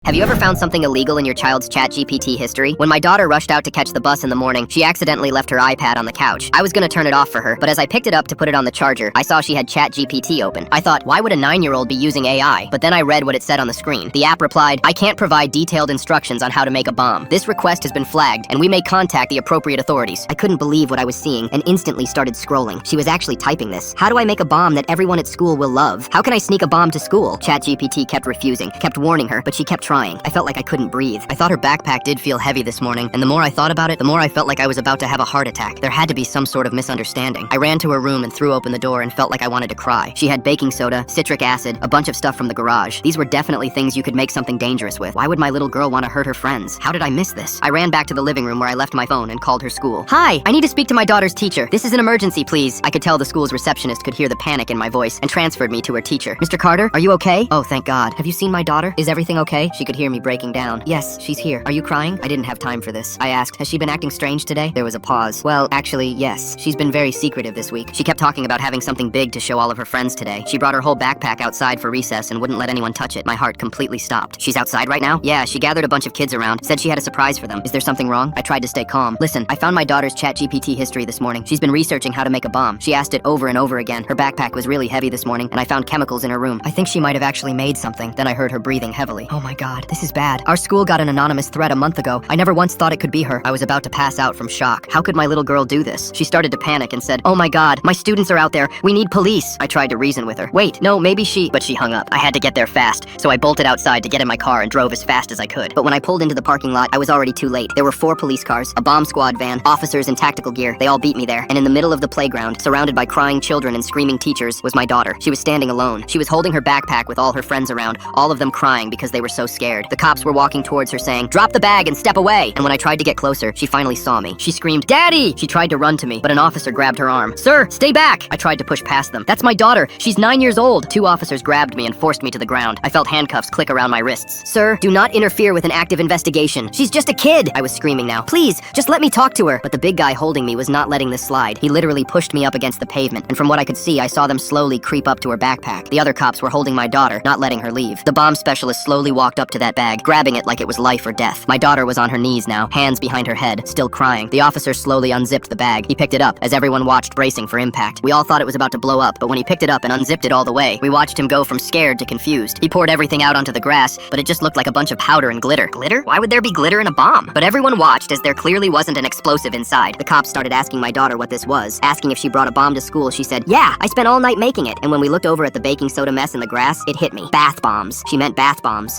Have you ever found something illegal in your child's ChatGPT history? When my daughter rushed out to catch the bus in the morning, she accidentally left her iPad on the couch. I was gonna turn it off for her, but as I picked it up to put it on the charger, I saw she had ChatGPT open. I thought, why would a 9-year-old be using AI? But then I read what it said on the screen. The app replied, I can't provide detailed instructions on how to make a bomb. This request has been flagged, and we may contact the appropriate authorities. I couldn't believe what I was seeing and instantly started scrolling. She was actually typing this. How do I make a bomb that everyone at school will love? How can I sneak a bomb to school? ChatGPT kept refusing, kept warning her, but she kept trying. I felt like I couldn't breathe. I thought her backpack did feel heavy this morning, and the more I thought about it, the more I felt like I was about to have a heart attack. There had to be some sort of misunderstanding. I ran to her room and threw open the door and felt like I wanted to cry. She had baking soda, citric acid, a bunch of stuff from the garage. These were definitely things you could make something dangerous with. Why would my little girl want to hurt her friends? How did I miss this? I ran back to the living room where I left my phone and called her school. Hi, I need to speak to my daughter's teacher. This is an emergency, please. I could tell the school's receptionist could hear the panic in my voice and transferred me to her teacher. Mr. Carter, are you okay? Oh, thank God. Have you seen my daughter? Is everything okay? She could hear me breaking down. Yes, she's here. Are you crying? I didn't have time for this. I asked, has she been acting strange today? There was a pause. Well, actually, yes. She's been very secretive this week. She kept talking about having something big to show all of her friends today. She brought her whole backpack outside for recess and wouldn't let anyone touch it. My heart completely stopped. She's outside right now? Yeah, she gathered a bunch of kids around, said she had a surprise for them. Is there something wrong? I tried to stay calm. Listen, I found my daughter's ChatGPT history this morning. She's been researching how to make a bomb. She asked it over and over again. Her backpack was really heavy this morning, and I found chemicals in her room. I think she might have actually made something. Then I heard her breathing heavily. Oh my God, this is bad. Our school got an anonymous threat a month ago. I never once thought it could be her. I was about to pass out from shock. How could my little girl do this? She started to panic and said, oh my God, my students are out there. We need police. I tried to reason with her. Wait, no, maybe but she hung up. I had to get there fast, so I bolted outside to get in my car and drove as fast as I could. But when I pulled into the parking lot, I was already too late. There were 4 police cars, a bomb squad van, officers in tactical gear. They all beat me there. And in the middle of the playground, surrounded by crying children and screaming teachers, was my daughter. She was standing alone. She was holding her backpack with all her friends around, all of them crying because they were so scared. The cops were walking towards her saying, drop the bag and step away. And when I tried to get closer, she finally saw me. She screamed, Daddy! She tried to run to me, but an officer grabbed her arm. Sir, stay back! I tried to push past them. That's my daughter. She's 9 years old. 2 officers grabbed me and forced me to the ground. I felt handcuffs click around my wrists. Sir, do not interfere with an active investigation. She's just a kid! I was screaming now. Please, just let me talk to her. But the big guy holding me was not letting this slide. He literally pushed me up against the pavement, and from what I could see, I saw them slowly creep up to her backpack. The other cops were holding my daughter, not letting her leave. The bomb specialist slowly walked up to that bag, grabbing it like it was life or death. My daughter was on her knees now, hands behind her head, still crying. The officer slowly unzipped the bag. He picked it up, as everyone watched, bracing for impact. We all thought it was about to blow up, but when he picked it up and unzipped it all the way, we watched him go from scared to confused. He poured everything out onto the grass, but it just looked like a bunch of powder and glitter. Glitter? Why would there be glitter in a bomb? But everyone watched as there clearly wasn't an explosive inside. The cops started asking my daughter what this was. Asking if she brought a bomb to school, she said, yeah, I spent all night making it. And when we looked over at the baking soda mess in the grass, it hit me. Bath bombs. She meant bath bombs.